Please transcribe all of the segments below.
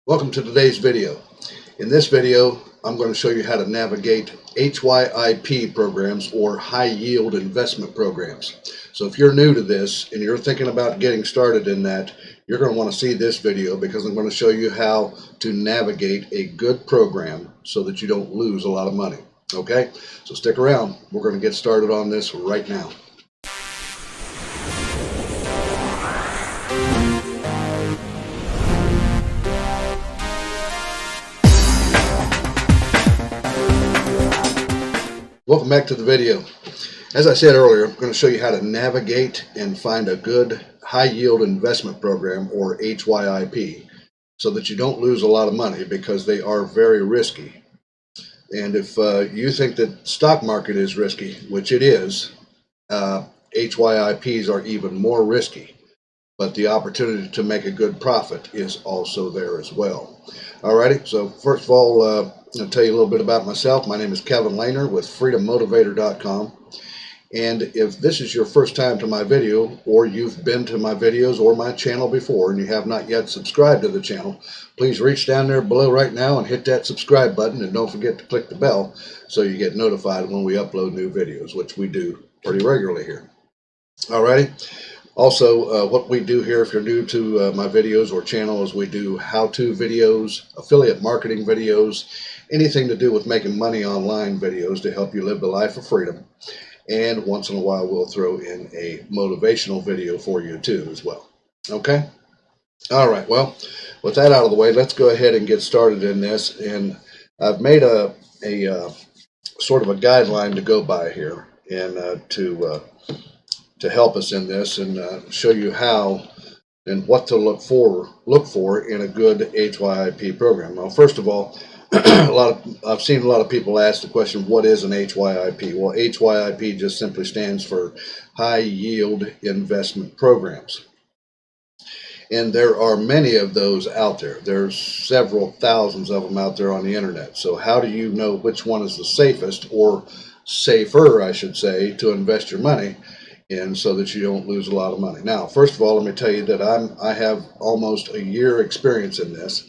Welcome to today's video. In this video, I'm going to show you how to navigate HYIP programs, or high yield investment programs. So if you're new to this and you're thinking about getting started in that, you're going to want to see this video because I'm going to show you how to navigate a good program so that you don't lose a lot of money. Okay, so stick around. We're going to get started on this right now. Welcome back to the video. As I said earlier, I'm going to show you how to navigate and find a good high yield investment program, or HYIP, so that you don't lose a lot of money because they are very risky. And if you think that stock market is risky, which it is, HYIPs are even more risky. But the opportunity to make a good profit is also there as well. Alrighty, so first of all, I'll tell you a little bit about myself. My name is Kevin Lehner with FreedomMotivator.com. And if this is your first time to my video, or you've been to my videos or my channel before and you have not yet subscribed to the channel, please reach down there below right now and hit that subscribe button, and don't forget to click the bell so you get notified when we upload new videos, which we do pretty regularly here. Alrighty. Also, what we do here, if you're new to my videos or channel, is we do how-to videos, affiliate marketing videos, anything to do with making money online videos to help you live the life of freedom. And once in a while, we'll throw in a motivational video for you too as well. Okay? All right. Well, with that out of the way, let's go ahead and get started in this. And I've made a sort of a guideline to go by here, and to help us in this and show you how and what to look for in a good HYIP program. Now, first of all, I've seen a lot of people ask the question, what is an HYIP? Well, HYIP just simply stands for high yield investment programs. And there are many of those out there. There's several thousands of them out there on the internet. So how do you know which one is the safest, or safer, I should say, to invest your money in so that you don't lose a lot of money? Now, first of all, let me tell you that I have almost a year experience in this,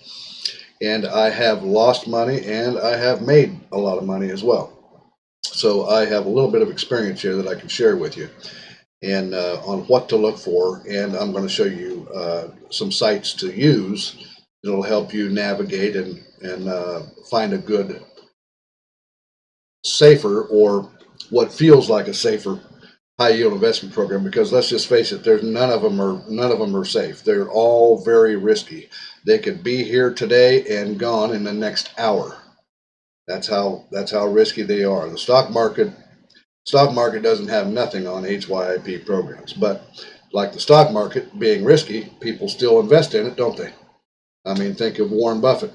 and I have lost money and I have made a lot of money as well. So I have a little bit of experience here that I can share with you, and on what to look for, and I'm going to show you some sites to use that'll help you navigate and find a good, safer, or what feels like a safer high yield investment program, because let's just face it, there's none of them are safe. They're all very risky. They could be here today and gone in the next hour. That's how risky they are. The stock market doesn't have nothing on HYIP programs, but like the stock market being risky, people still invest in it, don't they? I mean, think of Warren Buffett.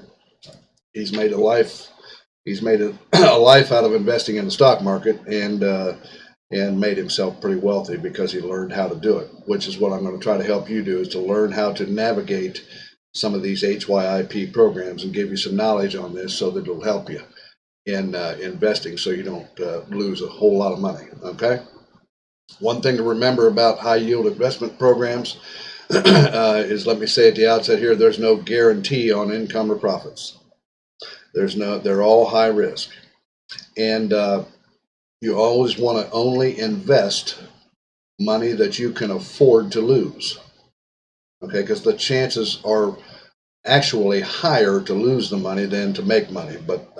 He's made a life out of investing in the stock market, and made himself pretty wealthy because he learned how to do it, which is what I'm going to try to help you do, is to learn how to navigate some of these HYIP programs and give you some knowledge on this so that it'll help you in investing so you don't lose a whole lot of money. Okay? One thing to remember about high yield investment programs is, let me say at the outset here, there's no guarantee on income or profits. They're all high risk. And you always want to only invest money that you can afford to lose. Okay, because the chances are actually higher to lose the money than to make money. But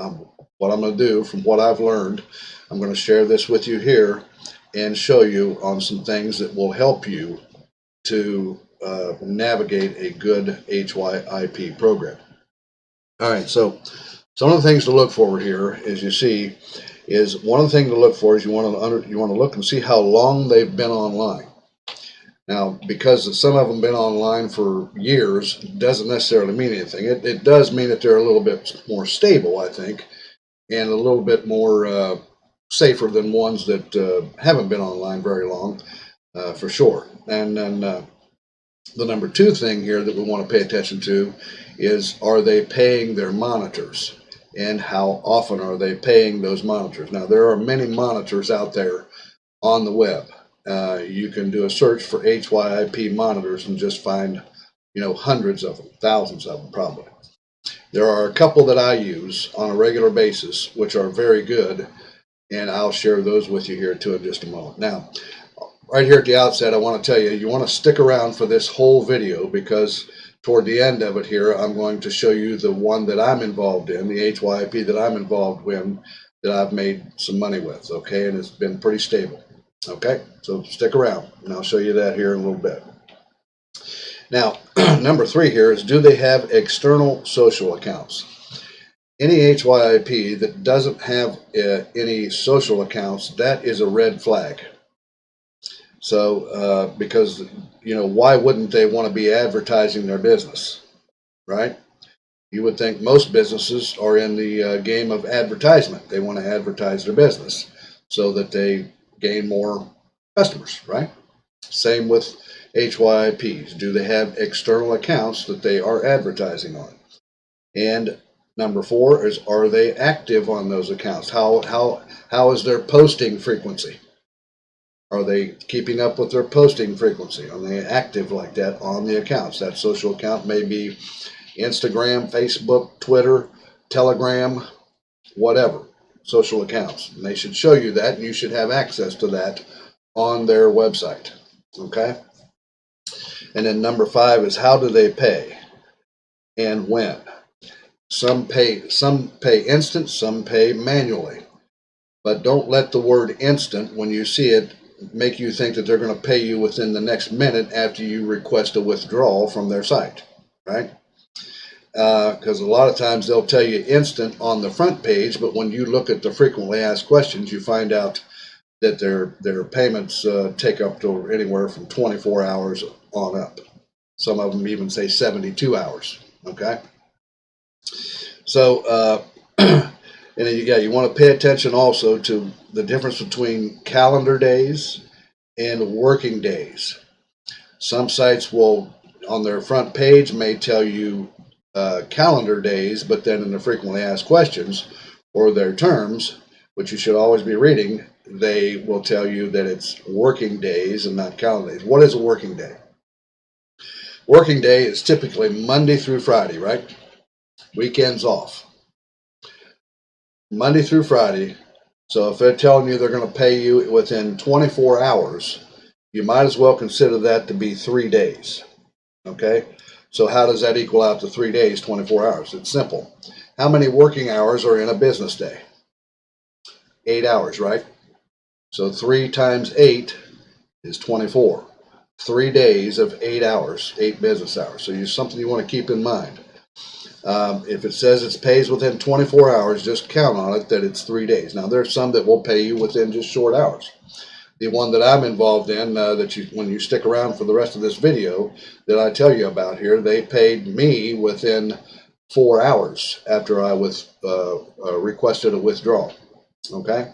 what I'm going to do, from what I've learned, I'm going to share this with you here and show you on some things that will help you to navigate a good HYIP program. All right, so some of the things to look for here, as you see, is one of the things to look for is you want to look and see how long they've been online. Now, because some of them been online for years doesn't necessarily mean anything. It does mean that they're a little bit more stable, I think, and a little bit more safer than ones that haven't been online very long, for sure. And then the number two thing here that we want to pay attention to is, are they paying their monitors? And how often are they paying those monitors? Now, there are many monitors out there on the web. You can do a search for HYIP monitors and just find, hundreds of them, thousands of them probably. There are a couple that I use on a regular basis, which are very good, and I'll share those with you here too in just a moment. Now, right here at the outset, I want to tell you, you want to stick around for this whole video, because toward the end of it here, I'm going to show you the one that I'm involved in, the HYP that I'm involved in, that I've made some money with, okay, and it's been pretty stable. Okay, so stick around, and I'll show you that here in a little bit. Now, number 3 here is, do they have external social accounts? Any HYP that doesn't have any social accounts, that is a red flag. So, because, why wouldn't they want to be advertising their business, right? You would think most businesses are in the game of advertisement. They want to advertise their business so that they gain more customers, right? Same with HYPs. Do they have external accounts that they are advertising on? And number 4 is, are they active on those accounts? How is their posting frequency? Are they keeping up with their posting frequency? Are they active like that on the accounts? That social account may be Instagram, Facebook, Twitter, Telegram, whatever, social accounts. And they should show you that, and you should have access to that on their website. Okay? And then number 5 is, how do they pay and when? Some pay instant, some pay manually. But don't let the word instant, when you see it, make you think that they're going to pay you within the next minute after you request a withdrawal from their site, right? Because a lot of times they'll tell you instant on the front page, but when you look at the frequently asked questions, you find out that their payments take up to anywhere from 24 hours on up. Some of them even say 72 hours, okay? So, and then you want to pay attention also to the difference between calendar days and working days. Some sites will, on their front page, may tell you calendar days, but then in the frequently asked questions or their terms, which you should always be reading, they will tell you that it's working days and not calendar days. What is a working day? Working day is typically Monday through Friday, right? Weekends off. Monday through Friday. So if they're telling you they're going to pay you within 24 hours, you might as well consider that to be 3 days. Okay? So how does that equal out to 3 days, 24 hours? It's simple. How many working hours are in a business day? 8 hours, right? So 3 times 8 is 24. 3 days of 8 hours, 8 business hours. So it's something you want to keep in mind. If it says it pays within 24 hours, just count on it that it's 3 days. Now, there's some that will pay you within just short hours. The one that I'm involved in, when you stick around for the rest of this video that I tell you about here, they paid me within 4 hours after I requested a withdrawal. Okay?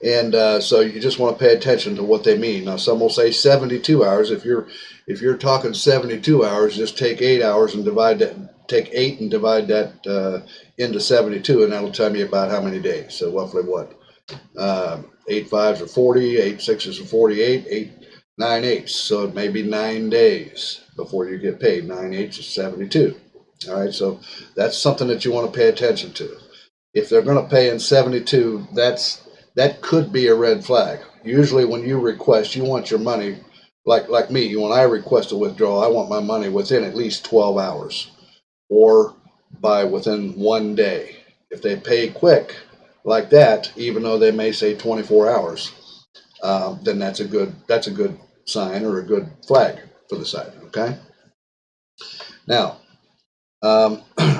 And so you just want to pay attention to what they mean. Now, some will say 72 hours. If you're talking 72 hours, just take 8 hours and divide that. Take 8 and divide that into 72, and that'll tell me about how many days. So roughly what? 8 5s are 40, 8 6s are 48, 8 9 8s. So it may be 9 days before you get paid. 9 8s is 72. All right, so that's something that you want to pay attention to. If they're going to pay in 72, that could be a red flag. Usually when you request, you want your money, like me, when I request a withdrawal, I want my money within at least 12 hours or within 1 day. If they pay quick like that, even though they may say 24 hours, then that's a good sign or a good flag for the site, okay? Now,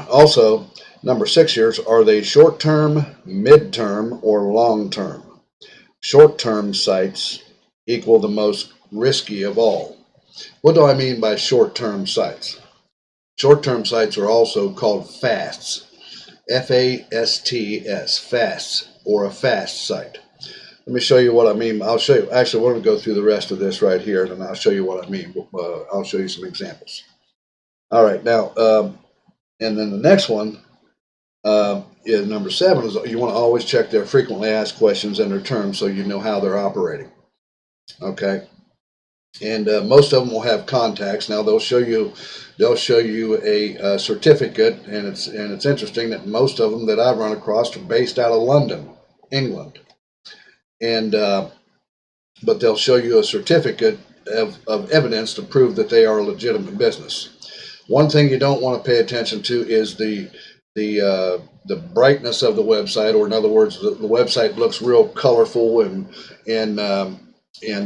also, number 6 here, are they short-term, mid-term, or long-term? Short-term sites equal the most risky of all. What do I mean by short-term sites? Short-term sites are also called fasts. F-A-S-T-S, fasts, or a fast site. Let me show you what I mean. I'll show you. Actually, we're going to go through the rest of this right here, and then I'll show you what I mean. I'll show you some examples. All right, now, and then the next one is number 7. Is you want to always check their frequently asked questions and their terms so you know how they're operating. Okay. And most of them will have contacts. Now they'll show you a certificate, and it's interesting that most of them that I've run across are based out of London, England, and but they'll show you a certificate of evidence to prove that they are a legitimate business. One thing you don't want to pay attention to is the brightness of the website, or in other words, the website looks real colorful and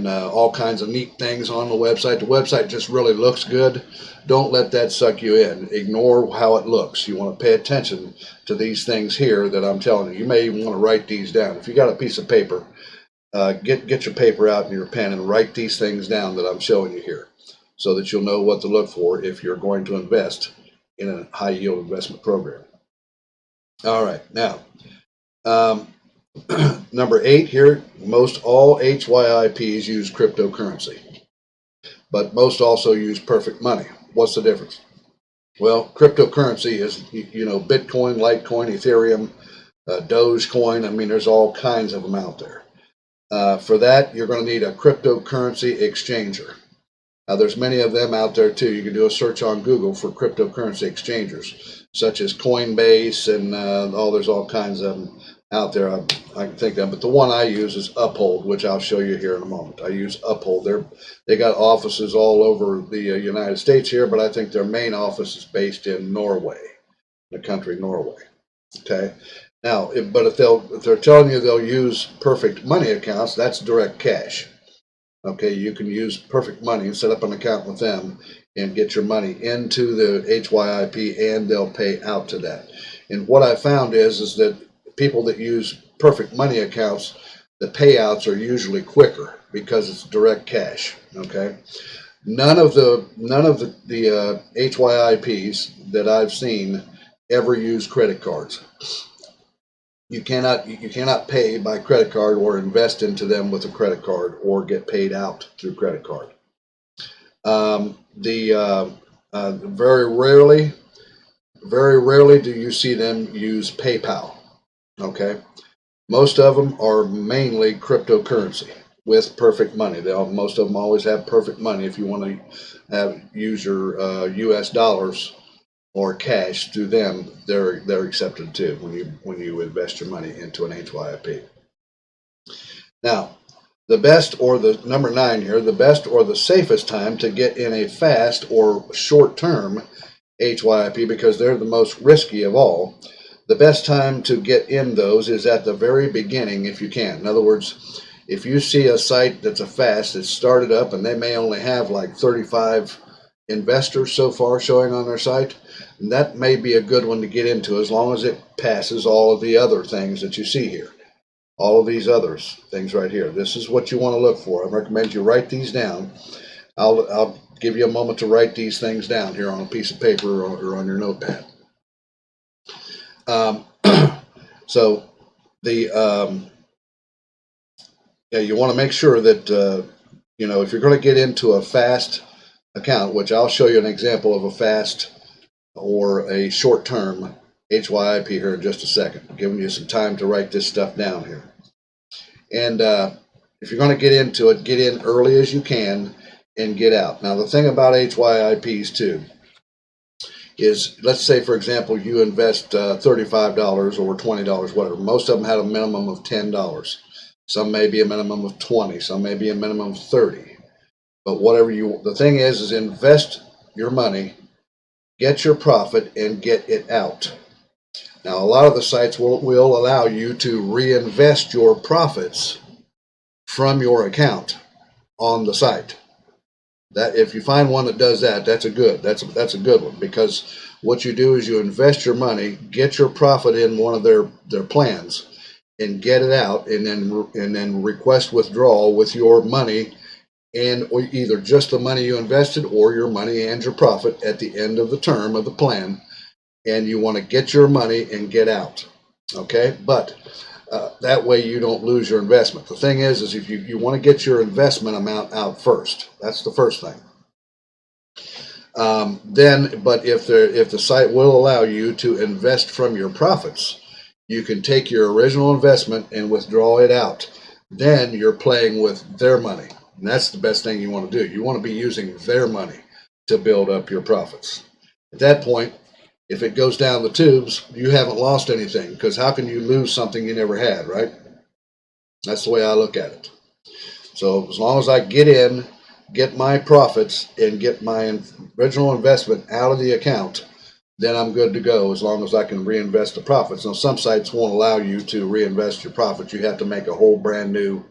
all kinds of neat things on the website. The website just really looks good. Don't let that suck you in. Ignore how it looks. You want to pay attention to these things here that I'm telling you. You may even want to write these down. If you got a piece of paper, get your paper out and your pen and write these things down that I'm showing you here, so that you'll know what to look for if you're going to invest in a high yield investment program. All right, now number 8 here, most all HYIPs use cryptocurrency, but most also use perfect money. What's the difference? Well, cryptocurrency is, Bitcoin, Litecoin, Ethereum, Dogecoin. I mean, there's all kinds of them out there. For that, you're going to need a cryptocurrency exchanger. Now, there's many of them out there too. You can do a search on Google for cryptocurrency exchangers, such as Coinbase, and there's all kinds of them out there. I can think of, but the one I use is Uphold, which I'll show you here in a moment. I use Uphold. They got offices all over the United States here, but I think their main office is based in Norway, the country Norway. Okay. Now, if they're telling you they'll use perfect money accounts, that's direct cash. Okay, you can use perfect money and set up an account with them and get your money into the HYIP, and they'll pay out to that. And what I found is that people that use perfect money accounts, the payouts are usually quicker because it's direct cash. Okay, none of the HYIPs that I've seen ever use credit cards. You cannot pay by credit card or invest into them with a credit card or get paid out through credit card. Very rarely do you see them use PayPal. Okay, most of them are mainly cryptocurrency with perfect money. Most of them always have perfect money. If you want to use your U.S. dollars or cash through them, they're accepted too when you invest your money into an HYIP. Now, the best, or the number 9 here, the best or the safest time to get in a fast or short-term HYIP, because they're the most risky of all. The best time to get in those is at the very beginning if you can. In other words, if you see a site that's a fast that's started up and they may only have like 35 investors so far showing on their site, and that may be a good one to get into, as long as it passes all of the other things that you see here. All of these other things right here. This is what you want to look for. I recommend you write these down. I'll give you a moment to write these things down here on a piece of paper or on your notepad. So you want to make sure that if you're going to get into a fast account, which I'll show you an example of a fast or a short-term HYIP here in just a second. I'm giving you some time to write this stuff down here. And if you're going to get into it, get in early as you can and get out. Now, the thing about HYIPs too is, let's say, for example, you invest $35 or $20, whatever. Most of them had a minimum of $10. Some may be a minimum of 20. Some may be a minimum of 30. But the thing is invest your money, get your profit, and get it out. Now, a lot of the sites will allow you to reinvest your profits from your account on the site. That, if you find one that does that, that's a good one, because what you do is you invest your money, get your profit in one of their plans, and get it out, and then request withdrawal with your money, or either just the money you invested or your money and your profit at the end of the term of the plan. And you want to get your money and get out. Okay, but that way you don't lose your investment. The thing is if you want to get your investment amount out first. That's the first thing. But if the site will allow you to invest from your profits, you can take your original investment and withdraw it out. Then you're playing with their money, And that's the best thing you want to do. You want to be using their money to build up your profits. At that point, if it goes down the tubes, you haven't lost anything, because how can you lose something you never had, right? That's the way I look at it. So as long as I get in, get my profits, and get my original investment out of the account, then I'm good to go, as long as I can reinvest the profits. Now, some sites won't allow you to reinvest your profits. You have to make a whole brand new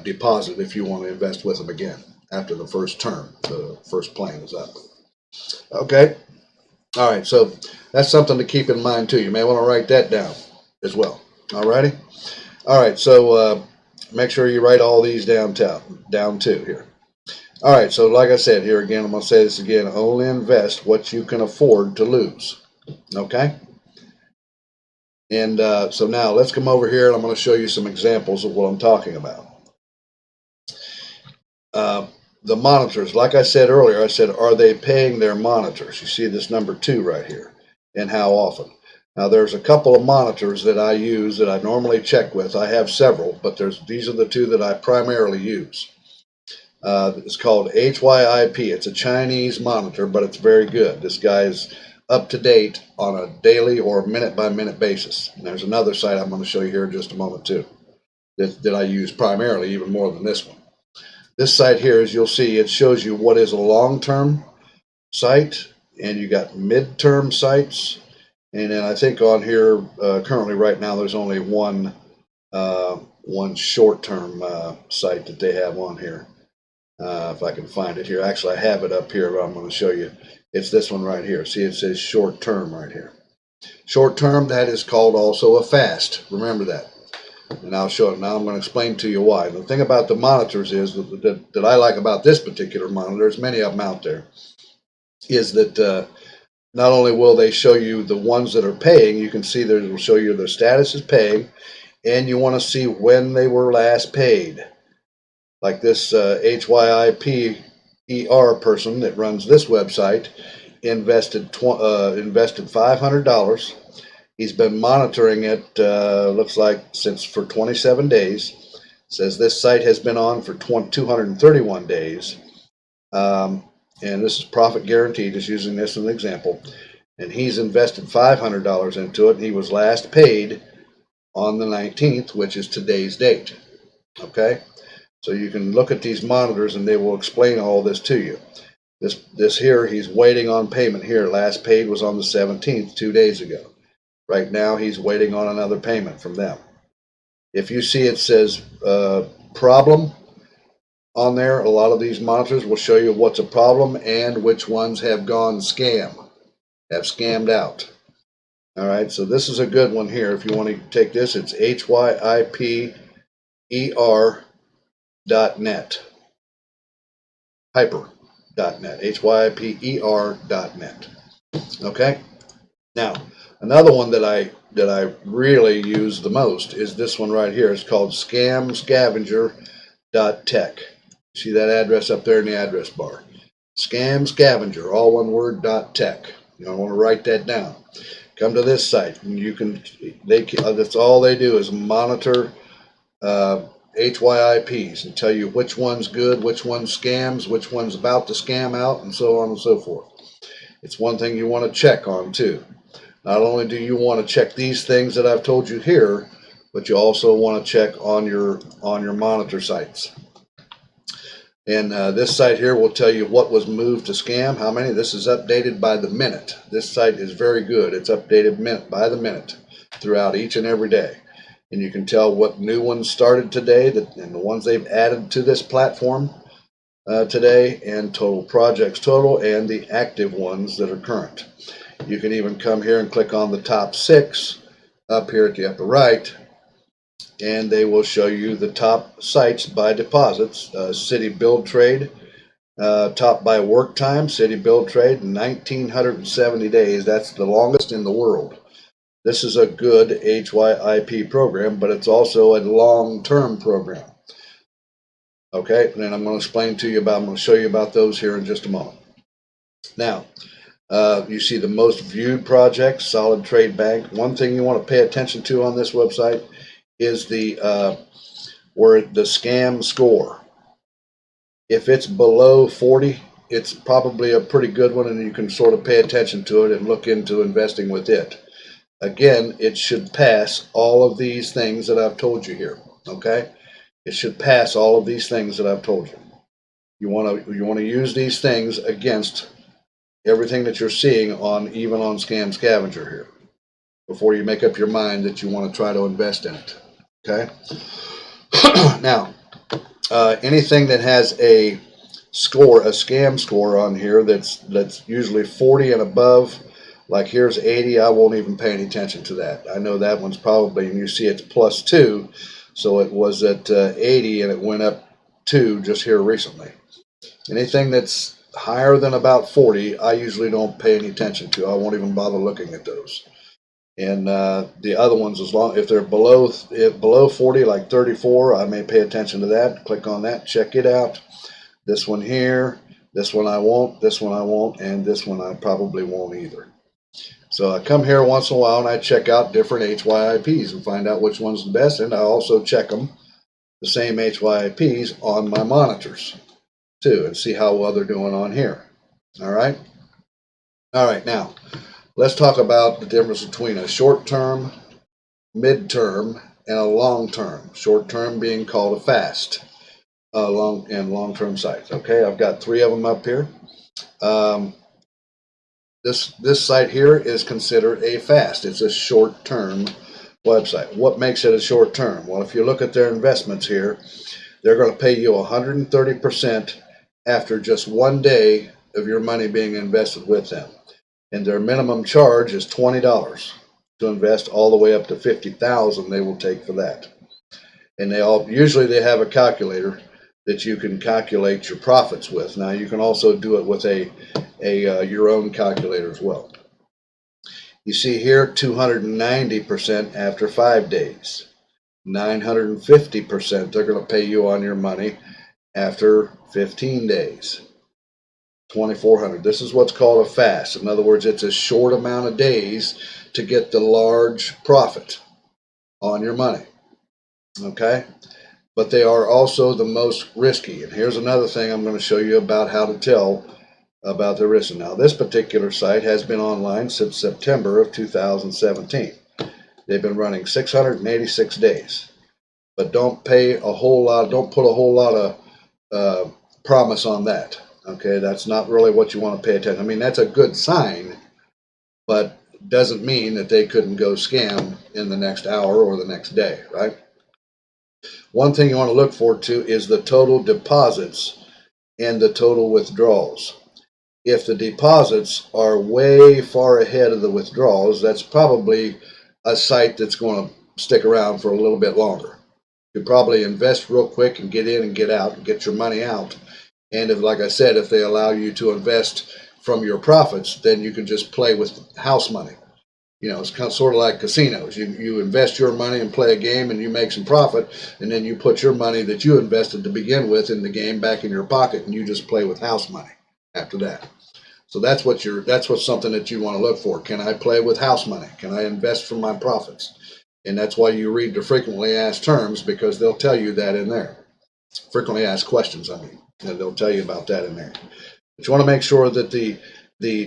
deposit if you want to invest with them again after the first term, the first plan is up. Okay. All right. So that's something to keep in mind too. You may want to write that down as well. All righty. All right. So make sure you write all these down too here. All right. So like I said here again, I'm going to say this again. Only invest what you can afford to lose. Okay. And so now let's come over here and I'm going to show you some examples of what I'm talking about. The monitors, like I said earlier, I said, are they paying their monitors? You see this number 2 right here, and how often. Now there's a couple of monitors that I use that I normally check with. I have several, but these are the 2 that I primarily use. It's called Hyip'S. It's a Chinese monitor, but it's very good. This guy is up to date on a daily or minute by minute basis. And there's another site I'm going to show you here in just a moment too, that I use primarily, even more than this one. This site here, as you'll see, it shows you what is a long-term site, and you got mid-term sites, and then I think on here currently right now there's only one short-term site that they have on here. If I can find it here, actually I have it up here, but I'm going to show you. It's this one right here. See, it says short-term right here. Short-term, that is called also a fast. Remember that. And I'll show it. Now I'm going to explain to you why. The thing about the monitors is that I like about this particular monitor, there's many of them out there, is that not only will they show you the ones that are paying, you can see that it will show you their status is paying, and you want to see when they were last paid. Like this Hyip'S person that runs this website invested $500. He's been monitoring it, looks like, for 27 days. Says this site has been on for 231 days. And this is profit guaranteed, just using this as an example. And he's invested $500 into it, and he was last paid on the 19th, which is today's date. Okay? So you can look at these monitors, and they will explain all this to you. This here, he's waiting on payment here. Last paid was on the 17th, 2 days ago. Right now, he's waiting on another payment from them. If you see it says problem on there, a lot of these monitors will show you what's a problem and which ones have gone have scammed out. All right, so this is a good one here. If you want to take this, it's hyper.net. Hyper.net. hyper.net. Okay. Now, another one that I really use the most is this one right here. It's called scamscavenger.tech. See that address up there in the address bar? Scamscavenger, all one word, .tech. You don't want to write that down. Come to this site, and you can. That's all they do is monitor Hyip'S and tell you which one's good, which one's scams, which one's about to scam out, and so on and so forth. It's one thing you want to check on too. Not only do you want to check these things that I've told you here, but you also want to check on your monitor sites. And this site here will tell you what was moved to scam, how many. This is updated by the minute. This site is very good. It's updated minute by the minute throughout each and every day. And you can tell what new ones started today and the ones they've added to this platform today, and total projects total, and the active ones that are current. You can even come here and click on the top 6 up here at the upper right, and they will show you the top sites by deposits. City Build Trade, top by work time. City Build Trade, 1,970 days. That's the longest in the world. This is a good Hyip program, but it's also a long-term program. Okay, and then I'm going to explain to you about. I'm going to show you about those here in just a moment. Now, you see the most viewed projects, Solid Trade Bank. One thing you want to pay attention to on this website is the scam score. If it's below 40, it's probably a pretty good one, and you can sort of pay attention to it and look into investing with it. Again, it should pass all of these things that I've told you here. Okay, it should pass all of these things that I've told you. You want to use these things against everything that you're seeing on, even on Scam Scavenger here, before you make up your mind that you want to try to invest in it. Okay. Now, anything that has a score, a scam score on here that's usually 40 and above, like here's 80, I won't even pay any attention to that. I know that one's probably, and you see it's +2, so it was at 80 and it went up 2 just here recently. Anything that's higher than about 40, I usually don't pay any attention to. I won't even bother looking at those. And the other ones, as long if they're below 40, like 34, I may pay attention to that. Click on that, check it out. This one here, this one I won't, this one I won't, and this one I probably won't either. So I come here once in a while and I check out different HYIPs and find out which one's the best, and I also check them, the same HYIPs, on my monitors too, and see how well they're doing on here. All right. Now let's talk about the difference between a short-term, mid-term, and a long-term. Short-term being called a fast, long-term sites. Okay, I've got 3 of them up here. This site here is considered a fast. It's a short-term website. What makes it a short-term? Well, if you look at their investments here, they're going to pay you 130% after just 1 day of your money being invested with them. And their minimum charge is $20 to invest, all the way up to $50,000 they will take for that. And usually they have a calculator that you can calculate your profits with. Now you can also do it with your own calculator as well. You see here 290% after 5 days, 950% they're going to pay you on your money after 15 days, 2,400. This is what's called a fast. In other words, it's a short amount of days to get the large profit on your money. Okay, but they are also the most risky. And here's another thing I'm going to show you about how to tell about the risk. Now, this particular site has been online since September of 2017. They've been running 686 days, but don't put a whole lot of promise on that. Okay, that's not really what you want to pay attention. I mean, that's a good sign, but doesn't mean that they couldn't go scam in the next hour or the next day, right? One thing you want to look for too is the total deposits and the total withdrawals. If the deposits are way far ahead of the withdrawals, that's probably a site that's going to stick around for a little bit longer. You probably invest real quick and get in and get out and get your money out. And if, like I said, if they allow you to invest from your profits, then you can just play with house money. You know, it's kind of sort of like casinos. You invest your money and play a game, and you make some profit, and then you put your money that you invested to begin with in the game back in your pocket, and you just play with house money after that. So that's what's something that you want to look for. Can I play with house money? Can I invest from my profits? And that's why you read the frequently asked terms, because they'll tell you that in there. Frequently asked questions, I mean, and they'll tell you about that in there. But you want to make sure that the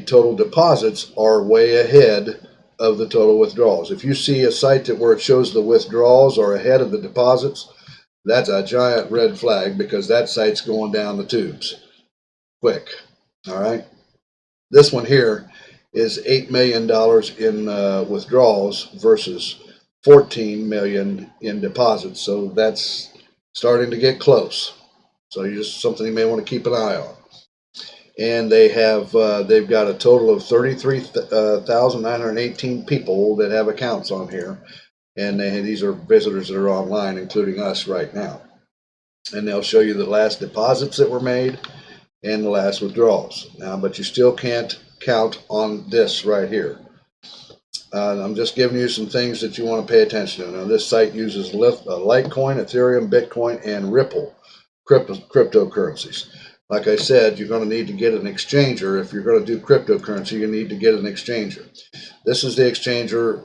total deposits are way ahead of the total withdrawals. If you see a site where it shows the withdrawals are ahead of the deposits, that's a giant red flag, because that site's going down the tubes quick. All right. This one here is $8 million in withdrawals versus 14 million in deposits. So that's starting to get close. So just something you may want to keep an eye on. And they've got a total of 33,918 people that have accounts on here. And these are visitors that are online, including us right now. And they'll show you the last deposits that were made and the last withdrawals. Now, but you still can't count on this right here. I'm just giving you some things that you want to pay attention to. Now, this site uses Litecoin, Ethereum, Bitcoin, and Ripple cryptocurrencies. Like I said, you're going to need to get an exchanger. If you're going to do cryptocurrency, you need to get an exchanger. This is the exchanger,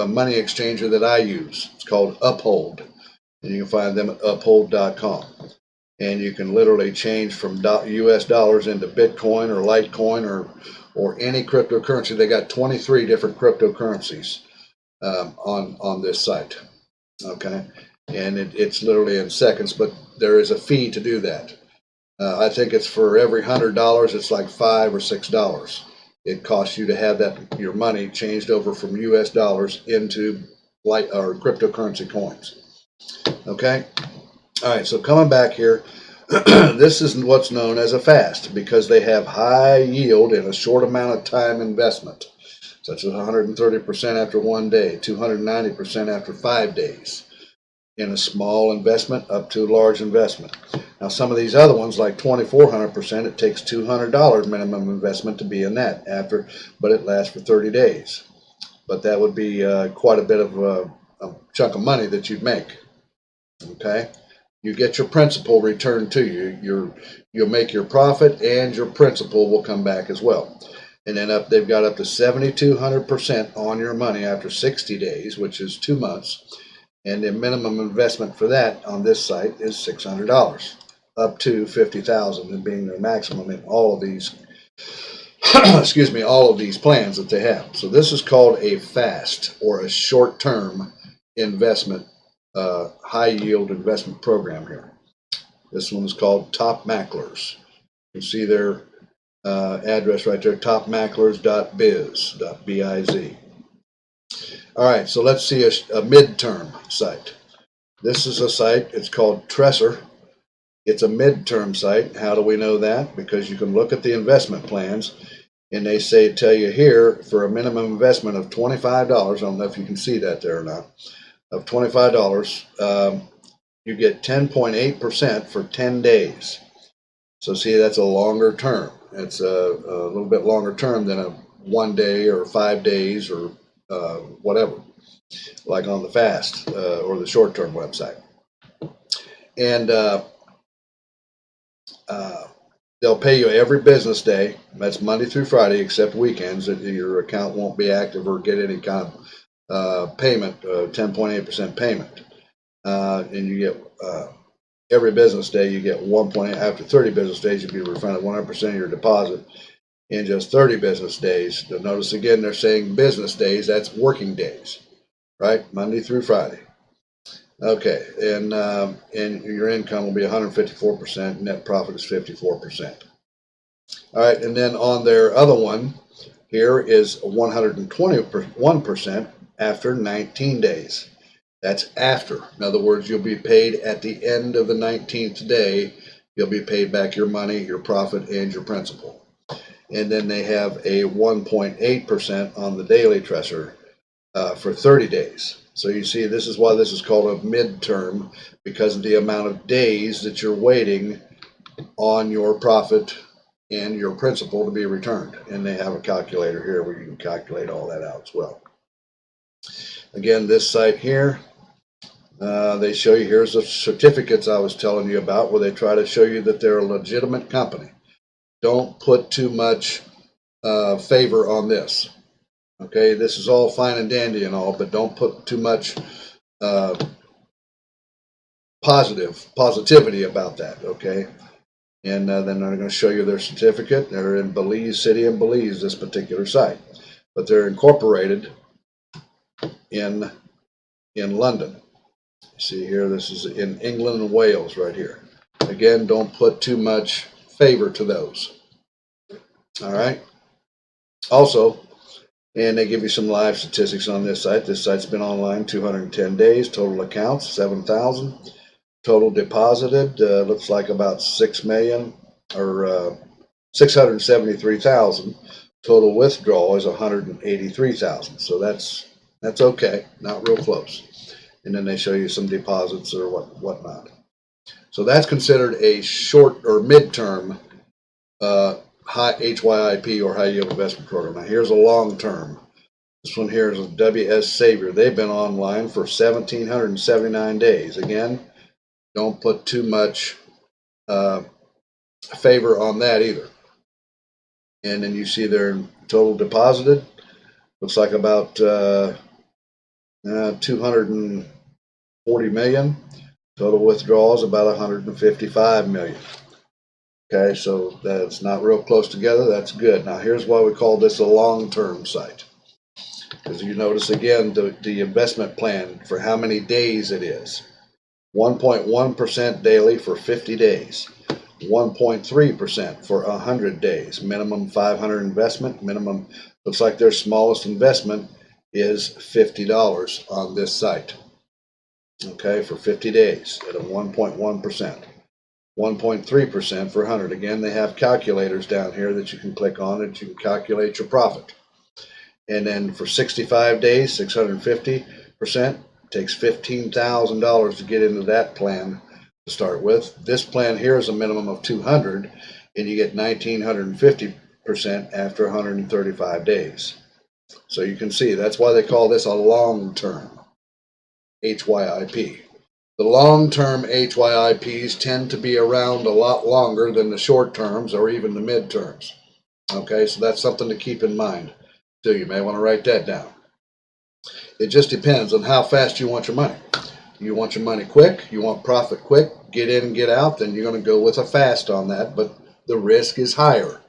money exchanger that I use. It's called Uphold, and you can find them at uphold.com. and you can literally change from US dollars into Bitcoin or Litecoin or any cryptocurrency. They got 23 different cryptocurrencies on this site. Okay, and it's literally in seconds, but there is a fee to do that. I think it's for every $100, it's like $5 or $6. It costs you to have that your money changed over from US dollars into or cryptocurrency coins. Okay, all right. So coming back here, this is what's known as a fast because they have high yield in a short amount of time investment, such as 130% after 1 day, 290% after 5 days. In a small investment up to a large investment. Now, some of these other ones, like 2,400%, it takes $200 minimum investment to be in that but it lasts for 30 days. But that would be quite a bit of a chunk of money that you'd make. Okay, you get your principal returned to you. You'll make your profit, and your principal will come back as well. And then they've got up to 7,200% on your money after 60 days, which is 2 months. And the minimum investment for that on this site is $600, up to $50,000, and being their maximum in all of these, excuse me, all of these plans that they have. So this is called a FAST, or a short-term investment, high yield investment program here. This one is called Top Macklers. You can see their address right there, topmacklers.biz, B-I-Z. All right, so let's see a midterm site. This is a site, it's called Tresser. It's a midterm site. How do we know that? Because you can look at the investment plans, and they tell you here, for a minimum investment of $25, I don't know if you can see that there or not, of $25, you get 10.8% for 10 days. So see, that's a longer term. It's a little bit longer term than a 1 day or 5 days or whatever, like on the FAST or the short-term website. And they'll pay you every business day. That's Monday through Friday, except weekends. That your account won't be active or get any kind of payment, 10.8% payment. And you get every business day, you get 1.8. After 30 business days, you'll be refunded 100% of your deposit. In just 30 business days. Notice again, they're saying business days, that's working days, right? Monday through Friday. Okay, and your income will be 154%, net profit is 54%. All right, and then on their other one, here is 121% after 19 days. That's after. In other words, you'll be paid at the end of the 19th day. You'll be paid back your money, your profit, and your principal. And then they have a 1.8% on the daily Tresser for 30 days. So you see, this is why this is called a midterm, because of the amount of days that you're waiting on your profit and your principal to be returned. And they have a calculator here where you can calculate all that out as well. Again, this site here, they show you, here's the certificates I was telling you about, where they try to show you that they're a legitimate company. Don't put too much favor on this. Okay, this is all fine and dandy and all, but don't put too much positivity about that. Okay, and then they're going to show you their certificate. They're in Belize City, in Belize, this particular site, but they're incorporated in London. See here, this is in England and Wales right here. Again, don't put too much favor to those. All right. Also, and they give you some live statistics on this site. This site's been online 210 days. Total accounts 7,000. Total deposited looks like about 6 million or 673,000. Total withdrawal is 183,000. So that's okay, not real close. And then they show you some deposits or whatnot. So that's considered a short or midterm high HYIP or high yield investment program. Now here's a long term. This one here is a WS Savior. They've been online for 1,779 days. Again, don't put too much favor on that either. And then you see their total deposited. Looks like about 240 million. Total withdrawals about 155 million. Okay, so that's not real close together. That's good. Now here's why we call this a long-term site. Because you notice again the investment plan for how many days it is. 1.1% daily for 50 days. 1.3% for 100 days. Minimum 500 investment. Minimum, looks like their smallest investment is $50 on this site. Okay, for 50 days at a 1.1%. 1.3% for 100. Again, they have calculators down here that you can click on that you can calculate your profit. And then for 65 days, 650%, takes $15,000 to get into that plan to start with. This plan here is a minimum of 200, and you get 1,950% after 135 days. So you can see that's why they call this a long-term HYIP. The long-term HYIPs tend to be around a lot longer than the short terms or even the mid-terms. Okay, so that's something to keep in mind. So you may want to write that down. It just depends on how fast you want your money. You want your money quick, you want profit quick, get in and get out, then you're going to go with a fast on that, but the risk is higher.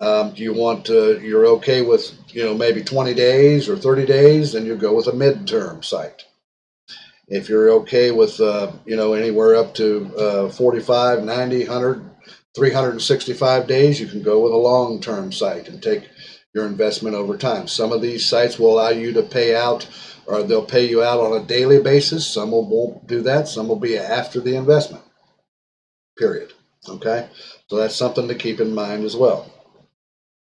Do you want you're okay with, maybe 20 days or 30 days, then you go with a mid-term site. If you're okay with, anywhere up to 45, 90, 100, 365 days, you can go with a long-term site and take your investment over time. Some of these sites will allow you to pay out, or they'll pay you out on a daily basis. Some won't do that. Some will be after the investment, period. Okay, so that's something to keep in mind as well.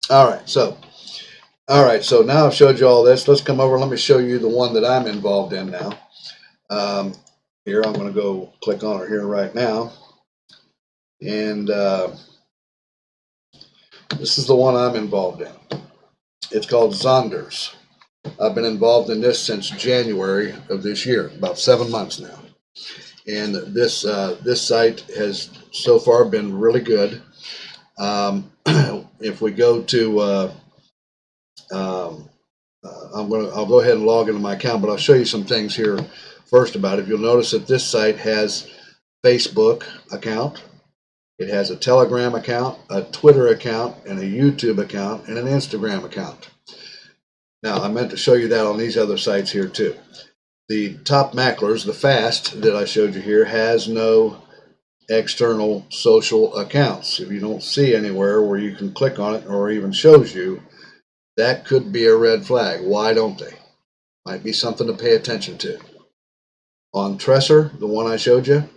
All right, so now I've showed you all this. Let's come over. Let me show you the one that I'm involved in now. Here, I'm going to go click on it here right now. And this is the one I'm involved in. It's called Saunders. I've been involved in this since January of this year, about 7 months now. And this site has so far been really good. If we go to, I'll go ahead and log into my account, but I'll show you some things here first about it. You'll notice that this site has Facebook account. It has a Telegram account, a Twitter account, and a YouTube account, and an Instagram account. Now, I meant to show you that on these other sites here too. The top macklers, the FAST that I showed you here, has no external social accounts. If you don't see anywhere where you can click on it or even shows you, that could be a red flag. Why don't they? Might be something to pay attention to. On Tresser, the one I showed you,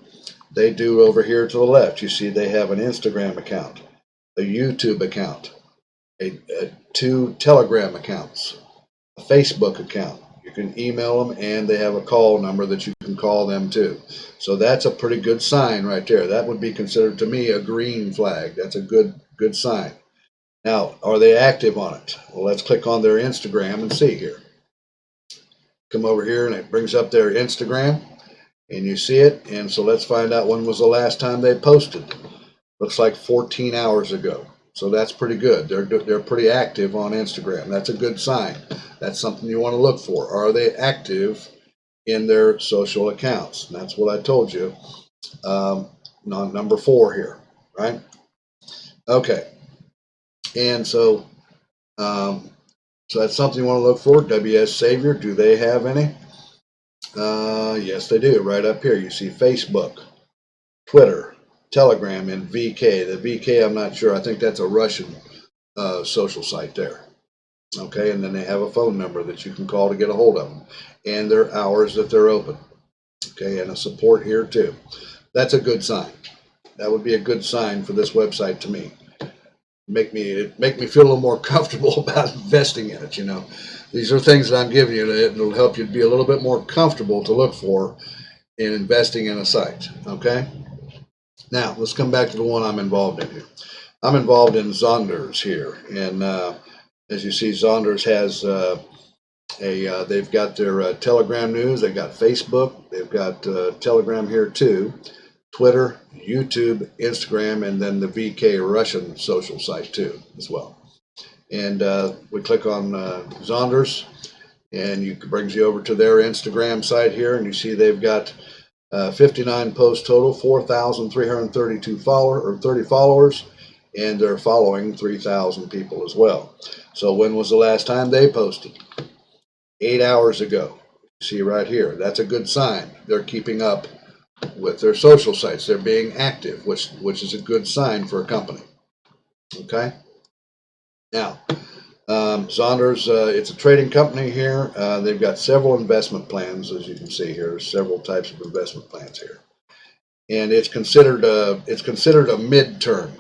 they do over here to the left. You see they have an Instagram account, a YouTube account, two Telegram accounts, a Facebook account. You can email them, and they have a call number that you can call them too. So that's a pretty good sign right there. That would be considered to me a green flag. That's a good sign. Now, are they active on it? Well, let's click on their Instagram and see here. Come over here and it brings up their Instagram. And you see it, and so let's find out when was the last time they posted. Looks like 14 hours ago. So that's pretty good. They're pretty active on Instagram. That's a good sign. That's something you want to look for. Are they active in their social accounts? And that's what I told you. Number 4 here, right? Okay. And so that's something you want to look for. WS Savior, do they have any? Yes, they do. Right up here, you see Facebook, Twitter, Telegram, and VK. The VK, I'm not sure. I think that's a Russian social site there. Okay, and then they have a phone number that you can call to get a hold of them, and their hours that they're open. Okay, and a support here too. That's a good sign. That would be a good sign for this website to me. Make me feel a little more comfortable about investing in it. These are things that I'm giving you that will help you be a little bit more comfortable to look for in investing in a site. Okay. Now let's come back to the one I'm involved in here. I'm involved in Saunders here, and as you see, Saunders has they've got their Telegram news, they've got Facebook, they've got Telegram here too, Twitter, YouTube, Instagram, and then the VK Russian social site too as well. And we click on Saunders, and it brings you over to their Instagram site here, and you see they've got 59 posts total, 4,332 30 followers, and they're following 3,000 people as well. So when was the last time they posted? 8 hours ago. See right here, that's a good sign. They're keeping up with their social sites. They're being active, which is a good sign for a company. Okay. Now, Saunders, it's a trading company here. They've got several investment plans, as you can see here. There's several types of investment plans here, and it's considered a midterm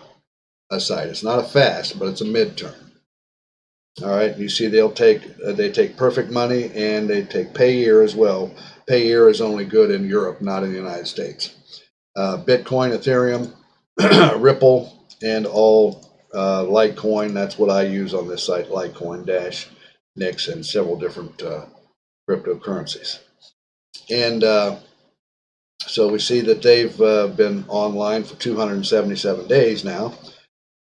site. It's not a fast, but it's a midterm. All right. You see, they take perfect money and they take pay year as well. Pay year is only good in Europe, not in the United States. Bitcoin, Ethereum, Ripple, and all Litecoin. That's what I use on this site, Litecoin, Dash, Nix, and several different cryptocurrencies. And so we see that they've been online for 277 days now.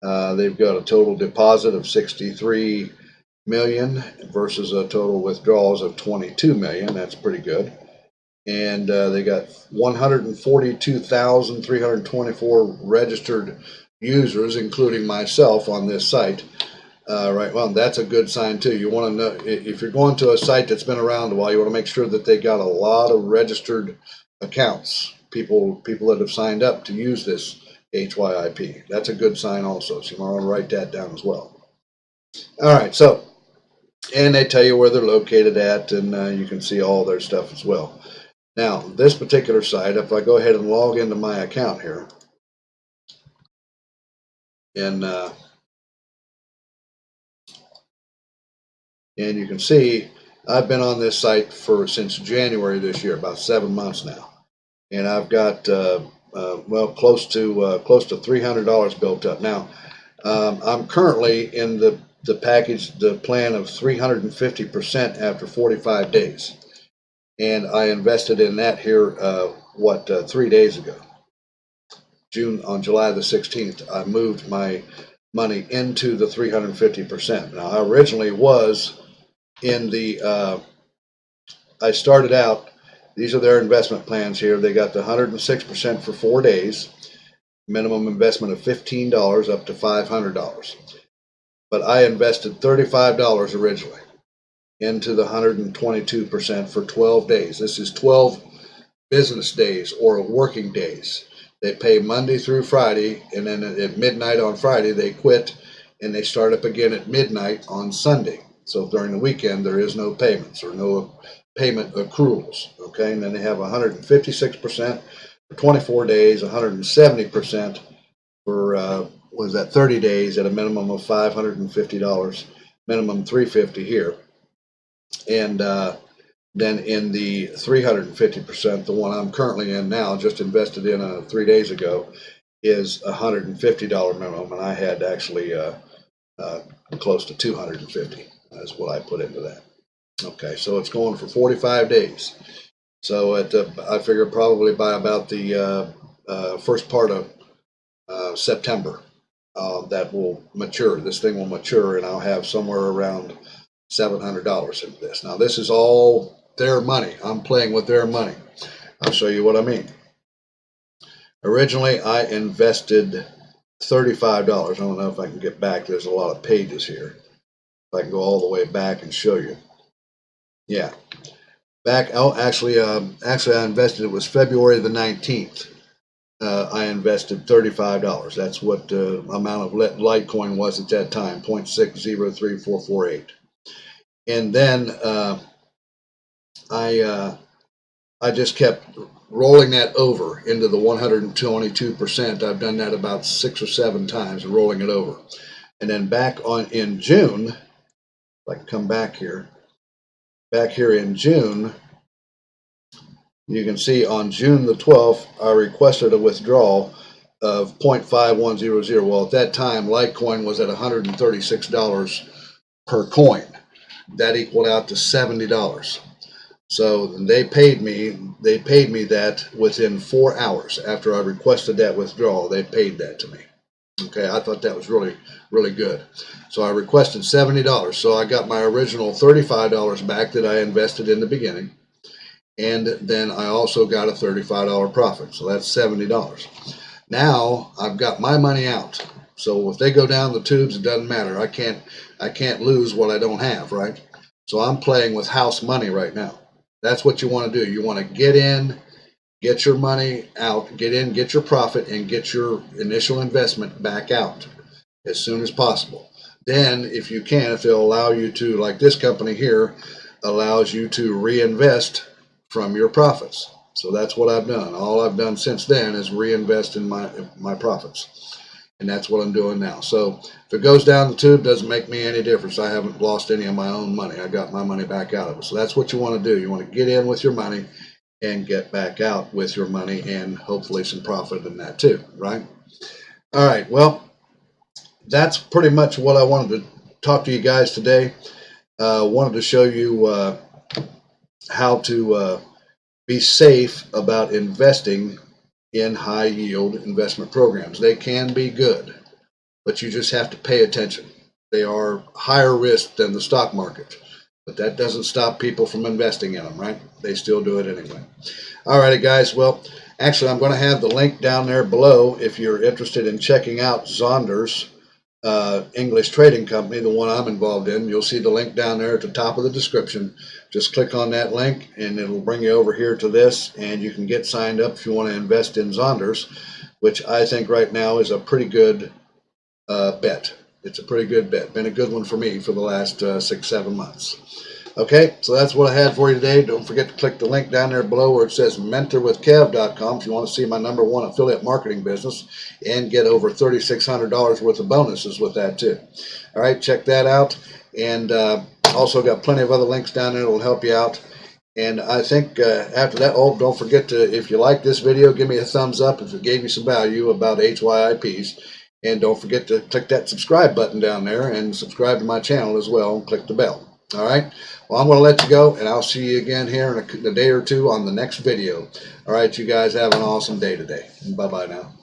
They've got a total deposit of 63 million versus a total withdrawals of 22 million. That's pretty good. And they got 142,324 registered users, including myself, on this site. Right, well, that's a good sign too. You want to know, if you're going to a site that's been around a while, you want to make sure that they got a lot of registered accounts, people that have signed up to use this HYIP. That's a good sign also, so you want to write that down as well. All right, so, and they tell you where they're located at, and you can see all their stuff as well. Now, this particular site, if I go ahead and log into my account here, and you can see I've been on this site since January this year, about 7 months now, and I've got well, close to $300 built up. Now, I'm currently in the plan of 350% after 45 days. And I invested in that here, 3 days ago. On July the 16th, I moved my money into the 350%. Now, I originally was in I started out, these are their investment plans here. They got the 106% for 4 days, minimum investment of $15 up to $500. But I invested $35 originally into the 122% for 12 days. This is 12 business days or working days. They pay Monday through Friday, and then at midnight on Friday they quit, and they start up again at midnight on Sunday. So during the weekend there is no payments or no payment accruals. Okay, and then they have 156% for 24 days, 170% for 30 days at a minimum of $550, minimum $350 here. And then in the 350%, the one I'm currently in now, just invested in 3 days ago, is $150 minimum, and I had actually close to 250. That's what I put into that. Okay, so it's going for 45 days. So I figure probably by about the first part of September, that will mature. This thing will mature, and I'll have somewhere around $700 into this. Now, this is all their money. I'm playing with their money. I'll show you what I mean. Originally, I invested $35. I don't know if I can get back. There's a lot of pages here. If I can go all the way back and show you. Yeah. Back, actually, I invested, it was February the 19th. I invested $35. That's what the amount of Litecoin was at that time, 0.603448. And then I just kept rolling that over into the 122%. I've done that about 6 or 7 times, rolling it over. And then in June, if I can come back here in June, you can see on June the 12th, I requested a withdrawal of 0.5100. Well, at that time, Litecoin was at $136 per coin. That equaled out to $70. So they paid me that within 4 hours after I requested that withdrawal. They paid that to me. Okay, I thought that was really, really good. So I requested $70. So I got my original $35 back that I invested in the beginning. and then I also got a $35 profit, so that's $70. Now I've got my money out. So if they go down the tubes, it doesn't matter. I can't lose what I don't have, right? So I'm playing with house money right now. That's what you want to do. You want to get in, get your money out, get in, get your profit, and get your initial investment back out as soon as possible. Then, if you can, if they'll allow you to, like this company here, allows you to reinvest from your profits. So that's what I've done. All I've done since then is reinvest in my profits. And that's what I'm doing now. So if it goes down the tube, doesn't make me any difference. I haven't lost any of my own money. I got my money back out of it. So that's what you want to do. You want to get in with your money and get back out with your money, and hopefully some profit in that too, right? All right, well, that's pretty much what I wanted to talk to you guys today. Wanted to show you how to be safe about investing in high yield investment programs. They can be good, but you just have to pay attention. They are higher risk than the stock market, but that doesn't stop people from investing in them, right? They still do it anyway. All righty, guys. Well, actually, I'm going to have the link down there below if you're interested in checking out Saunders English Trading Company, the one I'm involved in. You'll see the link down there at the top of the description. Just click on that link and it'll bring you over here to this, and you can get signed up if you want to invest in Saunders, which I think right now is a pretty good bet. It's a pretty good bet. Been a good one for me for the last 6-7 months. Okay, so that's what I had for you today. Don't forget to click the link down there below where it says mentorwithkev.com if you want to see my #1 affiliate marketing business and get over $3,600 worth of bonuses with that too. All right, check that out. And also got plenty of other links down there that will help you out. And I think after that, oh, don't forget to, if you like this video, give me a thumbs up if it gave you some value about HYIPs. And don't forget to click that subscribe button down there and subscribe to my channel as well and click the bell. All right. Well, I'm going to let you go, and I'll see you again here in a day or two on the next video. All right, you guys have an awesome day today. Bye-bye now.